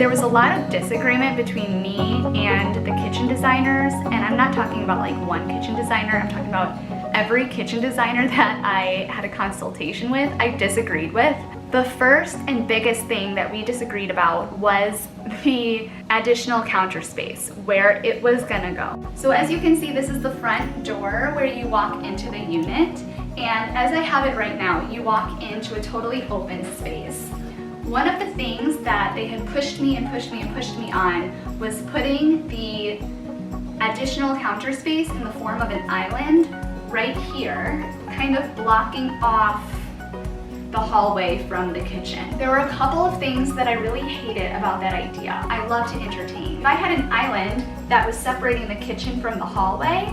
There was a lot of disagreement between me and the kitchen designers, and I'm not talking about like one kitchen designer, I'm talking about every kitchen designer that I had a consultation with, I disagreed with. The first and biggest thing that we disagreed about was the additional counter space, where it was gonna go. So as you can see, this is the front door where you walk into the unit, and as I have it right now, you walk into a totally open space. One of the things that they had pushed me on was putting the additional counter space in the form of an island right here, kind of blocking off the hallway from the kitchen. There were a couple of things that I really hated about that idea. I love to entertain. If I had an island that was separating the kitchen from the hallway,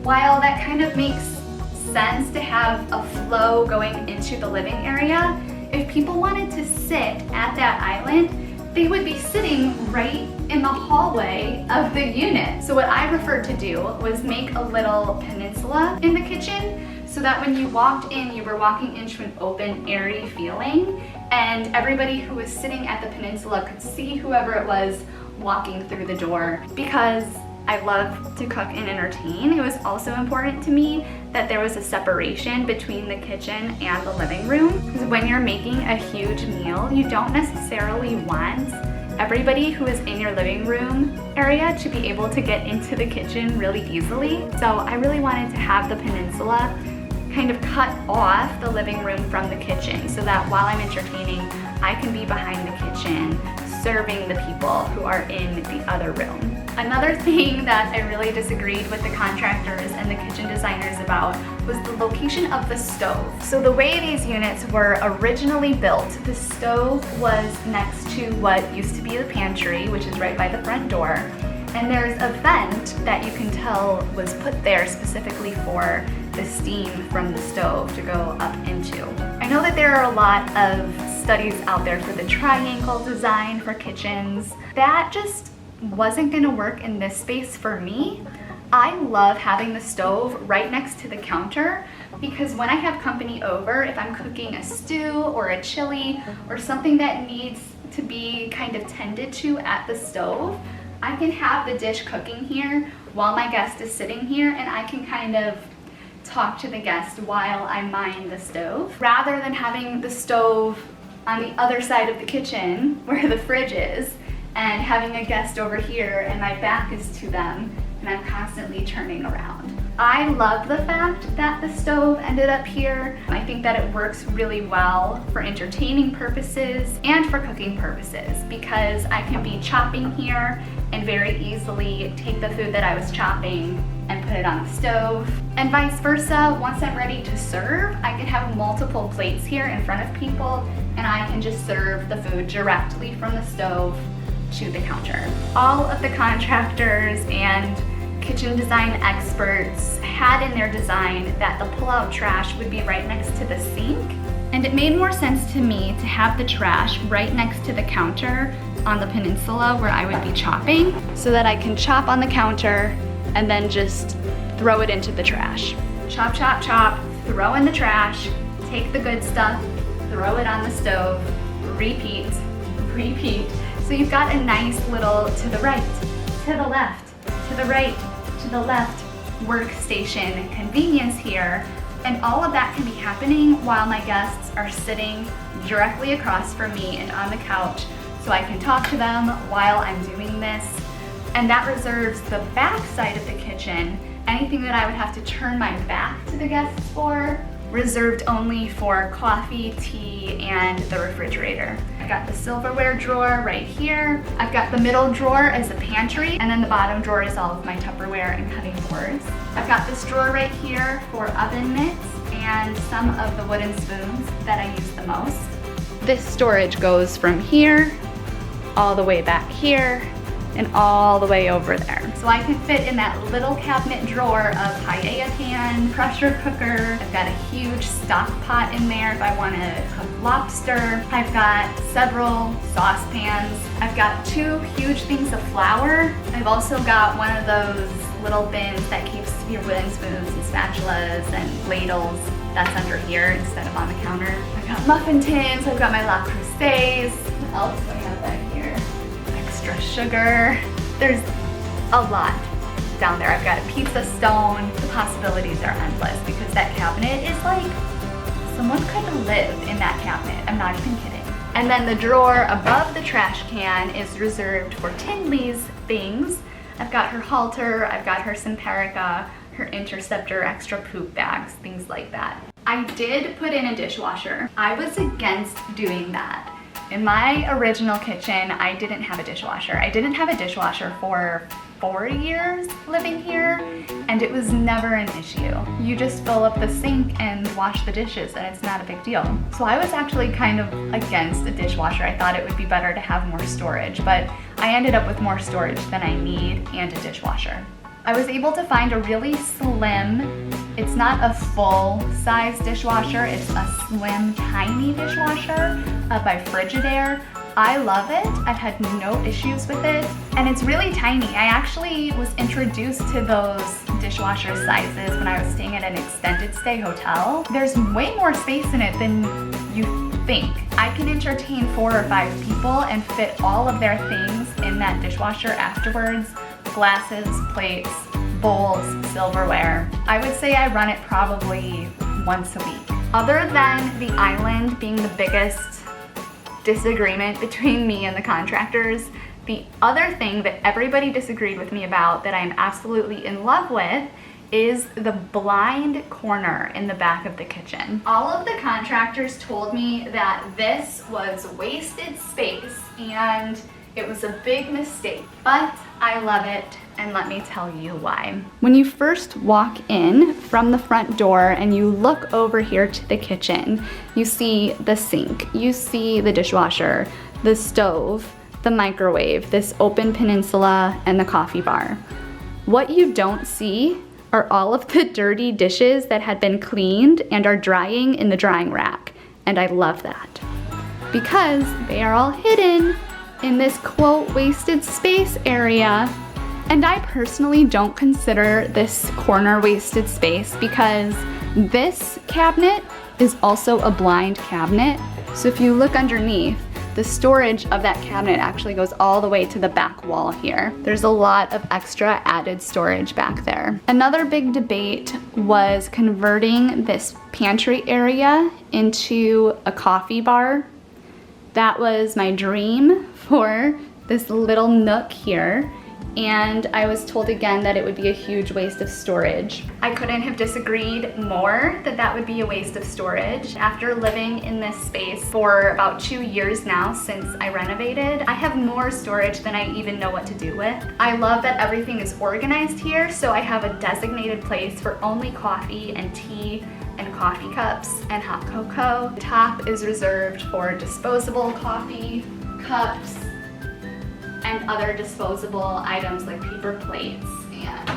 while that kind of makes sense to have a flow going into the living area, if people wanted to sit at that island, they would be sitting right in the hallway of the unit. So what I preferred to do was make a little peninsula in the kitchen so that when you walked in, you were walking into an open, airy feeling, and everybody who was sitting at the peninsula could see whoever it was walking through the door. Because I love to cook and entertain, it was also important to me that there was a separation between the kitchen and the living room. Because when you're making a huge meal, you don't necessarily want everybody who is in your living room area to be able to get into the kitchen really easily. So I really wanted to have the peninsula kind of cut off the living room from the kitchen so that while I'm entertaining, I can be behind the kitchen serving the people who are in the other room. Another thing that I really disagreed with the contractors and the kitchen designers about was the location of the stove. So the way these units were originally built, the stove was next to what used to be the pantry, which is right by the front door. And there's a vent that you can tell was put there specifically for the steam from the stove to go up into. I know that there are a lot of studies out there for the triangle design for kitchens. That just wasn't gonna work in this space for me. I love having the stove right next to the counter because when I have company over, if I'm cooking a stew or a chili or something that needs to be kind of tended to at the stove, I can have the dish cooking here while my guest is sitting here, and I can kind of talk to the guest while I mind the stove, rather than having the stove on the other side of the kitchen where the fridge is and having a guest over here and my back is to them and I'm constantly turning around. I love the fact that the stove ended up here. I think that it works really well for entertaining purposes and for cooking purposes because I can be chopping here and very easily take the food that I was chopping and put it on the stove. And vice versa, once I'm ready to serve, I can have multiple plates here in front of people and I can just serve the food directly from the stove to the counter. All of the contractors and kitchen design experts had in their design that the pull-out trash would be right next to the sink, and it made more sense to me to have the trash right next to the counter on the peninsula where I would be chopping so that I can chop on the counter and then just throw it into the trash. Chop, chop, chop, throw in the trash, take the good stuff, throw it on the stove, repeat, repeat. So you've got a nice little to the right, to the left, to the right, to the left workstation convenience here. And all of that can be happening while my guests are sitting directly across from me and on the couch, so I can talk to them while I'm doing this. And that reserves the back side of the kitchen, anything that I would have to turn my back to the guests for, reserved only for coffee, tea, and the refrigerator. I've got the silverware drawer right here. I've got the middle drawer as a pantry, and then the bottom drawer is all of my Tupperware and cutting boards. I've got this drawer right here for oven mitts and some of the wooden spoons that I use the most. This storage goes from here all the way back here, and all the way over there. So I can fit in that little cabinet drawer of paella pan, pressure cooker. I've got a huge stock pot in there if I want to cook lobster. I've got several saucepans. I've got 2 huge things of flour. I've also got one of those little bins that keeps your wooden spoons and spatulas and ladles. That's under here instead of on the counter. I've got muffin tins. I've got my La Cruces. What else do I have back here? Extra sugar. There's a lot down there. I've got a pizza stone. The possibilities are endless because that cabinet is like, someone could live in that cabinet. I'm not even kidding. And then the drawer above the trash can is reserved for Tinley's things. I've got her halter, I've got her Simparica, her Interceptor extra poop bags, things like that. I did put in a dishwasher. I was against doing that. In my original kitchen, I didn't have a dishwasher. I didn't have a dishwasher for 4 years living here, and it was never an issue. You just fill up the sink and wash the dishes, and it's not a big deal. So I was actually kind of against a dishwasher. I thought it would be better to have more storage, but I ended up with more storage than I need and a dishwasher. I was able to find a really slim, it's not a full-size dishwasher, it's a slim, tiny dishwasher by Frigidaire. I love it. I've had no issues with it, and it's really tiny. I actually was introduced to those dishwasher sizes when I was staying at an extended stay hotel. There's way more space in it than you think. I can entertain 4 or 5 people and fit all of their things in that dishwasher afterwards. Glasses, plates, bowls, silverware. I would say I run it probably once a week. Other than the island being the biggest disagreement between me and the contractors, the other thing that everybody disagreed with me about that I'm absolutely in love with is the blind corner in the back of the kitchen. All of the contractors told me that this was wasted space and it was a big mistake, but I love it, and let me tell you why. When you first walk in from the front door and you look over here to the kitchen, you see the sink, you see the dishwasher, the stove, the microwave, this open peninsula, and the coffee bar. What you don't see are all of the dirty dishes that had been cleaned and are drying in the drying rack, and I love that because they are all hidden in this quote wasted space area. And I personally don't consider this corner wasted space because this cabinet is also a blind cabinet. So if you look underneath, the storage of that cabinet actually goes all the way to the back wall here. There's a lot of extra added storage back there. Another big debate was converting this pantry area into a coffee bar. That was my dream for this little nook here, and I was told again that it would be a huge waste of storage. I couldn't have disagreed more that that would be a waste of storage. After living in this space for about 2 years now since I renovated, I have more storage than I even know what to do with. I love that everything is organized here, so I have a designated place for only coffee and tea and coffee cups and hot cocoa. The top is reserved for disposable coffee cups and other disposable items like paper plates and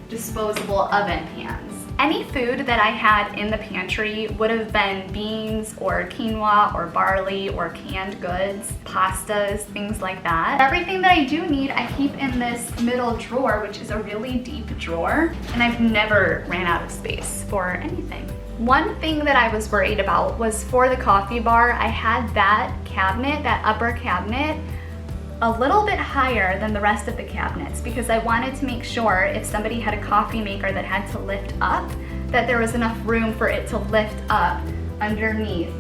disposable oven pans. Any food that I had in the pantry would have been beans or quinoa or barley or canned goods, pastas, things like that. Everything that I do need, I keep in this middle drawer, which is a really deep drawer, and I've never ran out of space for anything. One thing that I was worried about was for the coffee bar, I had that cabinet, that upper cabinet, a little bit higher than the rest of the cabinets because I wanted to make sure if somebody had a coffee maker that had to lift up, that there was enough room for it to lift up underneath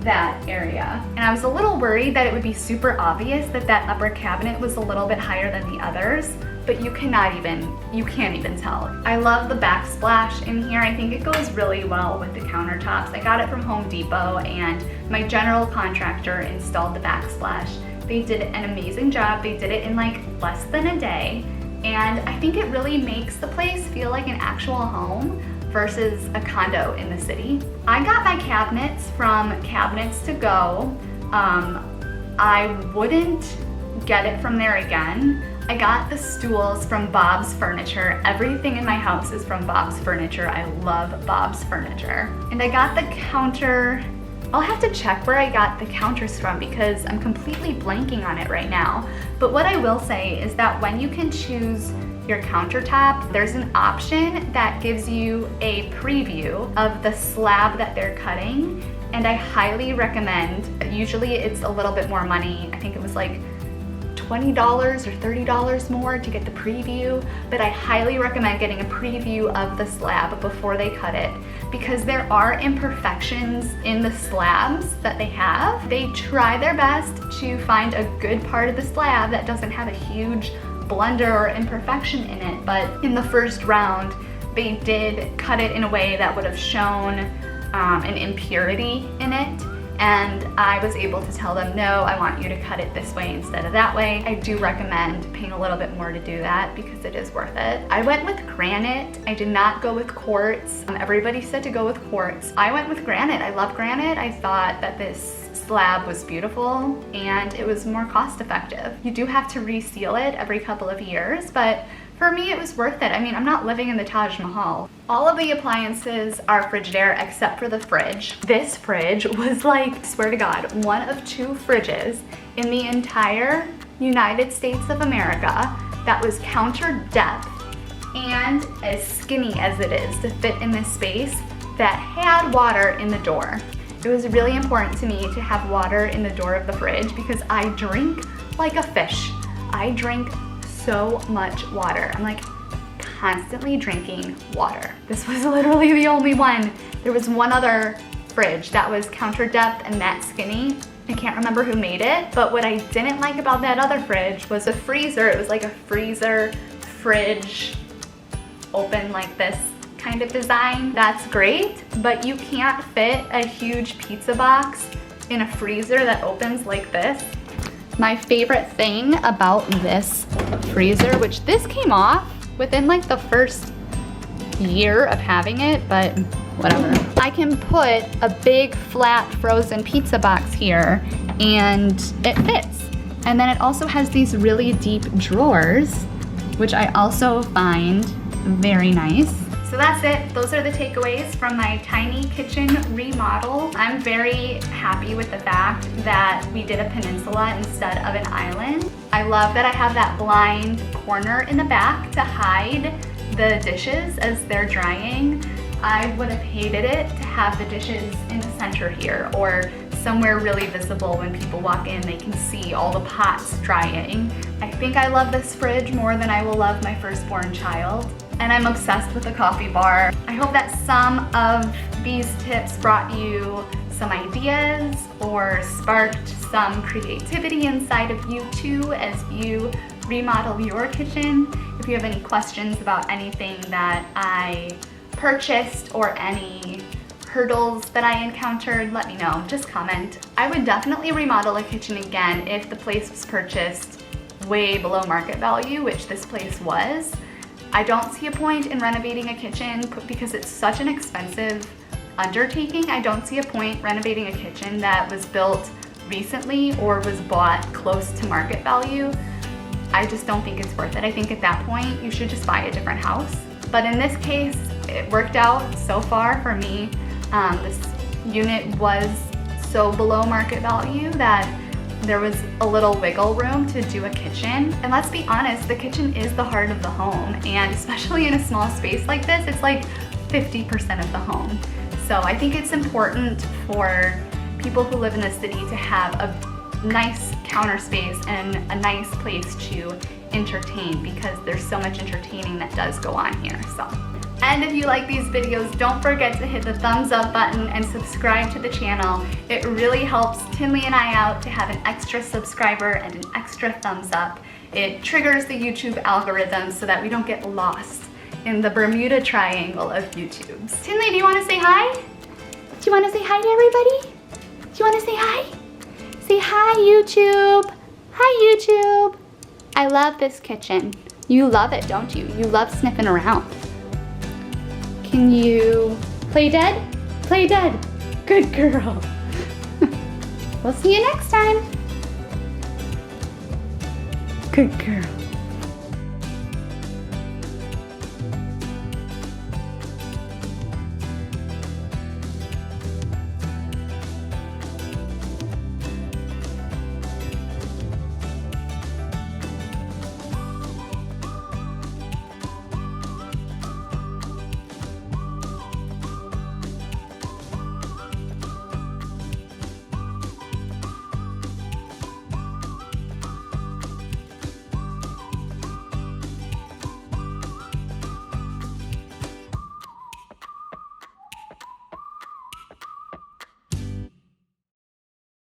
that area. And I was a little worried that it would be super obvious that that upper cabinet was a little bit higher than the others, but you can't even tell. I love the backsplash in here. I think it goes really well with the countertops. I got it from Home Depot and my general contractor installed the backsplash. They did an amazing job. They did it in like less than a day. And I think it really makes the place feel like an actual home versus a condo in the city. I got my cabinets from Cabinets to Go. I wouldn't get it from there again. I got the stools from Bob's Furniture. Everything in my house is from Bob's Furniture. I love Bob's Furniture. And I got the counter, I'll have to check where I got the counters from because I'm completely blanking on it right now. But what I will say is that when you can choose your countertop, there's an option that gives you a preview of the slab that they're cutting. And I highly recommend, usually it's a little bit more money. I think it was like $20 or $30 more to get the preview, but I highly recommend getting a preview of the slab before they cut it because there are imperfections in the slabs that they have. They try their best to find a good part of the slab that doesn't have a huge blunder or imperfection in it, but in the first round, they did cut it in a way that would have shown an impurity in it. And I was able to tell them, no, I want you to cut it this way instead of that way. I do recommend paying a little bit more to do that because it is worth it. I went with granite. I did not go with quartz. Everybody said to go with quartz. I went with granite. I love granite. I thought that this slab was beautiful and it was more cost effective. You do have to reseal it every couple of years, but for me, it was worth it. I mean, I'm not living in the Taj Mahal. All of the appliances are Frigidaire except for the fridge. This fridge was like, swear to God, one of 2 fridges in the entire United States of America that was counter depth and as skinny as it is to fit in this space that had water in the door. It was really important to me to have water in the door of the fridge because I drink like a fish. I drink so much water. I'm like constantly drinking water. This was literally the only one. There was one other fridge that was counter depth and that skinny. I can't remember who made it, but what I didn't like about that other fridge was the freezer. It was like a freezer fridge open like this kind of design. That's great, but you can't fit a huge pizza box in a freezer that opens like this. My favorite thing about this freezer, which this came off within like the first year of having it, but whatever. I can put a big flat frozen pizza box here and it fits. And then it also has these really deep drawers, which I also find very nice. So that's it. Those are the takeaways from my tiny kitchen remodel. I'm very happy with the fact that we did a peninsula instead of an island. I love that I have that blind corner in the back to hide the dishes as they're drying. I would have hated it to have the dishes in the center here or somewhere really visible when people walk in, they can see all the pots drying. I think I love this fridge more than I will love my firstborn child. And I'm obsessed with the coffee bar. I hope that some of these tips brought you some ideas or sparked some creativity inside of you too as you remodel your kitchen. If you have any questions about anything that I purchased or any hurdles that I encountered, let me know, just comment. I would definitely remodel a kitchen again if the place was purchased way below market value, which this place was. I don't see a point in renovating a kitchen because it's such an expensive undertaking. I don't see a point renovating a kitchen that was built recently or was bought close to market value. I just don't think it's worth it. I think at that point you should just buy a different house. But in this case, it worked out so far for me. This unit was so below market value that there was a little wiggle room to do a kitchen. And let's be honest, the kitchen is the heart of the home. And especially in a small space like this, it's like 50% of the home. So I think it's important for people who live in the city to have a nice counter space and a nice place to entertain because there's so much entertaining that does go on here. And if you like these videos, don't forget to hit the thumbs up button and subscribe to the channel. It really helps Tinley and I out to have an extra subscriber and an extra thumbs up. It triggers the YouTube algorithm so that we don't get lost in the Bermuda Triangle of YouTubes. Tinley, do you want to say hi? Do you want to say hi to everybody? Do you want to say hi? Say hi, YouTube. Hi, YouTube. I love this kitchen. You love it, don't you? You love sniffing around. Can you play dead? Play dead. Good girl. We'll see you next time. Good girl.